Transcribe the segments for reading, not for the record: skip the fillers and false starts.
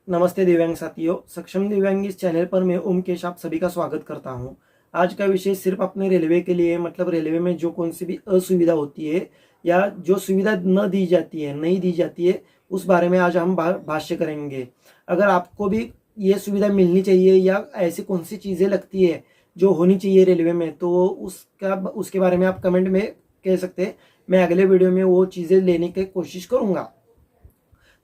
नमस्ते दिव्यांग साथियों, सक्षम दिव्यांग इस चैनल पर मैं ओमकेश आप सभी का स्वागत करता हूं। आज का विषय सिर्फ अपने रेलवे के लिए, मतलब रेलवे में जो कौन सी भी असुविधा होती है या जो सुविधा न दी जाती है, नहीं दी जाती है, उस बारे में आज हम भाष्य करेंगे। अगर आपको भी ये सुविधा मिलनी चाहिए या ऐसी कौन सी चीज़ें लगती है जो होनी चाहिए रेलवे में, तो उसके बारे में आप कमेंट में कह सकते हैं। मैं अगले वीडियो में वो चीज़ें लेने की कोशिश करूँगा।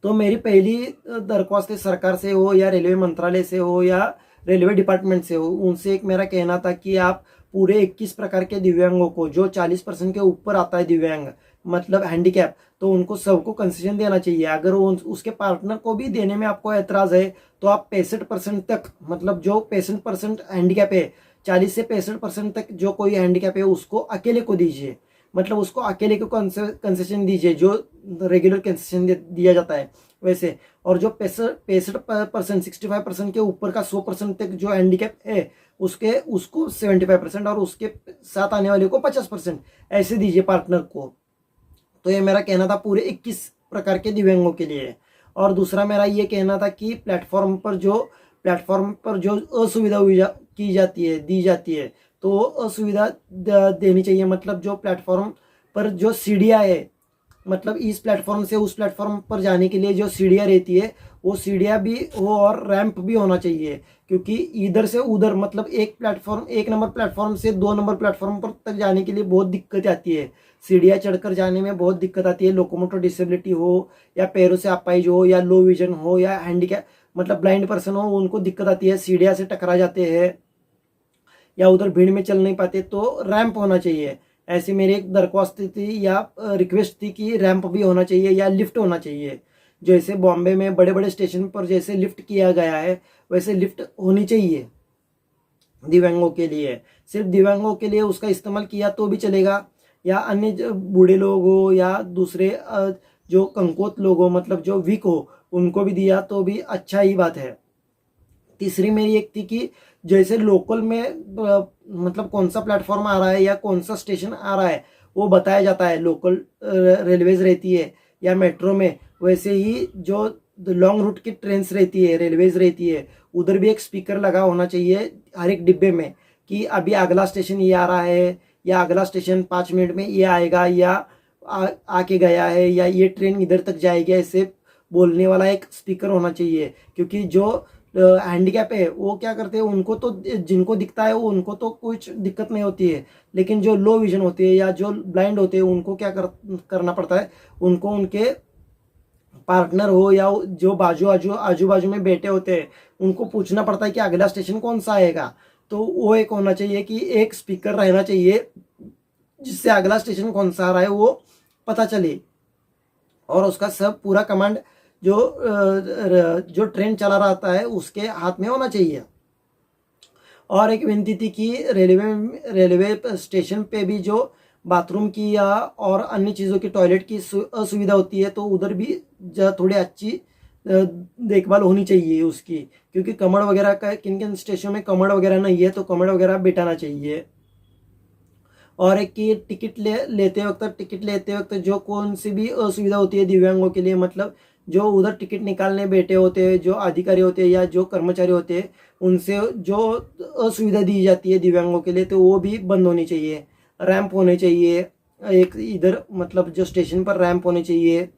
तो मेरी पहली दरख्वास्त है, सरकार से हो या रेलवे मंत्रालय से हो या रेलवे डिपार्टमेंट से हो, उनसे एक मेरा कहना था कि आप पूरे 21 प्रकार के दिव्यांगों को, जो 40% के ऊपर आता है दिव्यांग मतलब हैंडीकैप, तो उनको सबको कंसेशन देना चाहिए। अगर वो उसके पार्टनर को भी देने में आपको एतराज़ है तो आप 65% तक, मतलब जो 65% हैंडीकैप है, 40 से 65% तक जो कोई हैंडीकैप है उसको अकेले को दीजिए, मतलब उसको अकेले को कंसेशन दीजिए जो रेगुलर कंसेशन दिया जाता है वैसे। और जो 65% 65% के ऊपर का 100% तक जो हैंडीकैप है उसको 75% और उसके साथ आने वाले को 50% ऐसे दीजिए पार्टनर को। तो ये मेरा कहना था पूरे 21 प्रकार के दिव्यांगों के लिए। और दूसरा मेरा ये कहना था कि प्लेटफॉर्म पर जो असुविधा की जाती है, दी जाती है, तो असुविधा देनी चाहिए। मतलब जो प्लेटफॉर्म पर जो सीढ़ियाँ है, मतलब इस प्लेटफॉर्म से उस प्लेटफॉर्म पर जाने के लिए जो सीढ़ियाँ रहती है, वो सीढ़ियाँ भी हो और रैंप भी होना चाहिए। क्योंकि इधर से उधर, मतलब एक नंबर प्लेटफॉर्म से 2 नंबर प्लेटफॉर्म पर तक जाने के लिए बहुत दिक्कत आती है। सीढ़ियाँ चढ़कर जाने में बहुत दिक्कत आती है। लोकोमोटर डिसेबिलिटी हो या पैरों से अपाहिज हो या लो विजन हो या हैंडीकैप मतलब ब्लाइंड पर्सन हो, उनको दिक्कत आती है, सीढ़ियाँ से टकरा जाते हैं या उधर भीड़ में चल नहीं पाते, तो रैंप होना चाहिए। ऐसी मेरी एक दरख्वास्त थी या रिक्वेस्ट थी कि रैंप भी होना चाहिए या लिफ्ट होना चाहिए। जैसे बॉम्बे में बड़े बड़े स्टेशन पर जैसे लिफ्ट किया गया है, वैसे लिफ्ट होनी चाहिए दिव्यांगों के लिए। सिर्फ दिव्यांगों के लिए उसका इस्तेमाल किया तो भी चलेगा, या अन्य बूढ़े लोग हो या दूसरे जो कमकुवत लोग हो, मतलब जो वीक हो, उनको भी दिया तो भी अच्छा ही बात है। तीसरी मेरी एक थी कि जैसे लोकल में मतलब कौन सा प्लेटफॉर्म आ रहा है या कौन सा स्टेशन आ रहा है वो बताया जाता है, लोकल रेलवेज रहती है या मेट्रो में, वैसे ही जो लॉन्ग रूट की ट्रेन्स रहती है, रेलवेज रहती है, उधर भी एक स्पीकर लगा होना चाहिए हर एक डिब्बे में कि अभी अगला स्टेशन ये आ रहा है या अगला स्टेशन 5 मिनट में ये आएगा या आके गया है या ये ट्रेन इधर तक जाएगी, ऐसे बोलने वाला एक स्पीकर होना चाहिए। क्योंकि जो हैंडीकैप है वो क्या करते हैं, उनको तो जिनको दिखता है वो उनको तो कुछ दिक्कत नहीं होती है, लेकिन जो लो विजन होती है या जो ब्लाइंड होते हैं उनको क्या करना पड़ता है, उनको उनके पार्टनर हो या जो आजू बाजू में बैठे होते हैं उनको पूछना पड़ता है कि अगला स्टेशन कौन सा आएगा। तो वो एक होना चाहिए कि एक स्पीकर रहना चाहिए जिससे अगला स्टेशन कौन सा आ रहा है वो पता चले, और उसका सब पूरा कमांड जो ट्रेन चला रहता है उसके हाथ में होना चाहिए। और एक विनती थी कि रेलवे स्टेशन पे भी जो बाथरूम की या और अन्य चीज़ों की टॉयलेट की असुविधा होती है, तो उधर भी थोड़ी अच्छी देखभाल होनी चाहिए उसकी। क्योंकि कमर वगैरह का किन किन स्टेशन में कमर वगैरह नहीं है, तो कमर वगैरह बिठाना चाहिए। और एक कि टिकट लेते वक्त जो कौन सी भी असुविधा होती है दिव्यांगों के लिए, मतलब जो उधर टिकट निकालने बैठे होते हैं, जो अधिकारी होते हैं या जो कर्मचारी होते हैं, उनसे जो असुविधा दी जाती है दिव्यांगों के लिए, तो वो भी बंद होनी चाहिए। रैंप होने चाहिए एक इधर, मतलब जो स्टेशन पर रैंप होने चाहिए।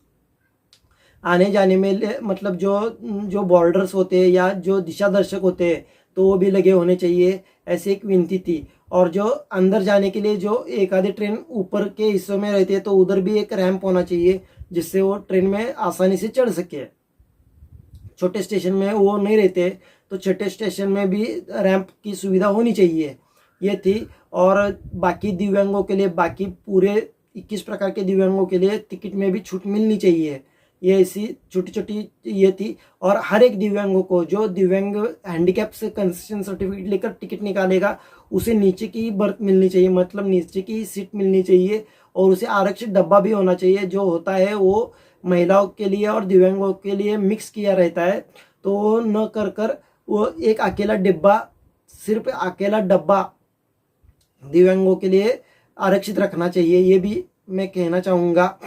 आने जाने में मतलब जो जो बॉर्डर्स होते हैं या जो दिशा दर्शक होते हैं, तो वो भी लगे होने चाहिए, ऐसी एक विनती थी। और जो अंदर जाने के लिए जो एक आधे ट्रेन ऊपर के हिस्सों में रहती है, तो उधर भी एक रैंप होना चाहिए जिससे वो ट्रेन में आसानी से चढ़ सके। छोटे स्टेशन में वो नहीं रहते, तो छोटे स्टेशन में भी रैंप की सुविधा होनी चाहिए, ये थी। और बाकी दिव्यांगों के लिए, बाकी पूरे 21 प्रकार के दिव्यांगों के लिए टिकट में भी छूट मिलनी चाहिए, ये ऐसी छोटी छोटी ये थी। और हर एक दिव्यांगों को, जो दिव्यांग हैंडीकैप से कंसेशन सर्टिफिकेट लेकर टिकट निकालेगा, उसे नीचे की बर्थ मिलनी चाहिए, मतलब नीचे की सीट मिलनी चाहिए। और उसे आरक्षित डब्बा भी होना चाहिए, जो होता है वो महिलाओं के लिए और दिव्यांगों के लिए मिक्स किया रहता है। तो न कर कर वो एक अकेला डिब्बा, सिर्फ अकेला डब्बा दिव्यांगों के लिए आरक्षित रखना चाहिए, ये भी मैं कहना चाहूँगा।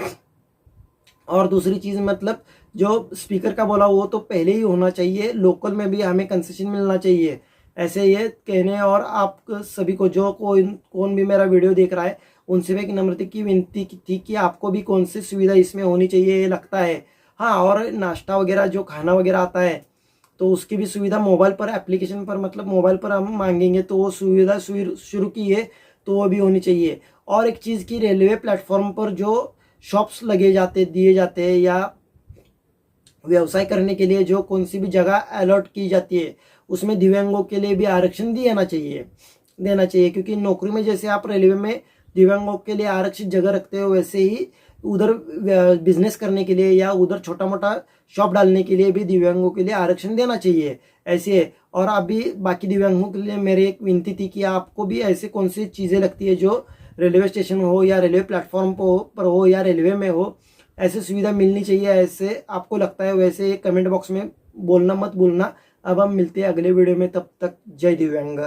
और दूसरी चीज़, मतलब जो स्पीकर का बोला वो तो पहले ही होना चाहिए, लोकल में भी हमें कंसेशन मिलना चाहिए, ऐसे ये कहने। और आप सभी को जो कौन भी मेरा वीडियो देख रहा है उनसे भी एक नम्रता की विनती थी कि आपको भी कौन सी सुविधा इसमें होनी चाहिए ये लगता है। हाँ, और नाश्ता वगैरह जो खाना वगैरह आता है तो उसकी भी सुविधा मोबाइल पर एप्लीकेशन पर मतलब मोबाइल पर हम मांगेंगे तो वो सुविधा शुरू की है तो वो भी होनी चाहिए। और एक चीज़ की रेलवे प्लेटफॉर्म पर जो शॉप्स लगे जाते दिए जाते हैं या व्यवसाय करने के लिए जो कौन सी भी जगह अलॉट की जाती है उसमें दिव्यांगों के लिए भी आरक्षण देना चाहिए क्योंकि नौकरी में जैसे आप रेलवे में दिव्यांगों के लिए आरक्षित जगह रखते हो वैसे ही उधर बिजनेस करने के लिए या उधर छोटा मोटा शॉप डालने के लिए भी दिव्यांगों के लिए आरक्षण देना चाहिए ऐसे है। और अभी बाकी दिव्यांगों के लिए मेरी एक विनती थी कि आपको भी ऐसे कौन सी चीज़ें लगती है जो रेलवे स्टेशन हो या रेलवे प्लेटफॉर्म पर हो या रेलवे में हो, ऐसे सुविधा मिलनी चाहिए ऐसे आपको लगता है वैसे कमेंट बॉक्स में बोलना मत भूलना। अब हम मिलते हैं अगले वीडियो में, तब तक जय दिव्यांग।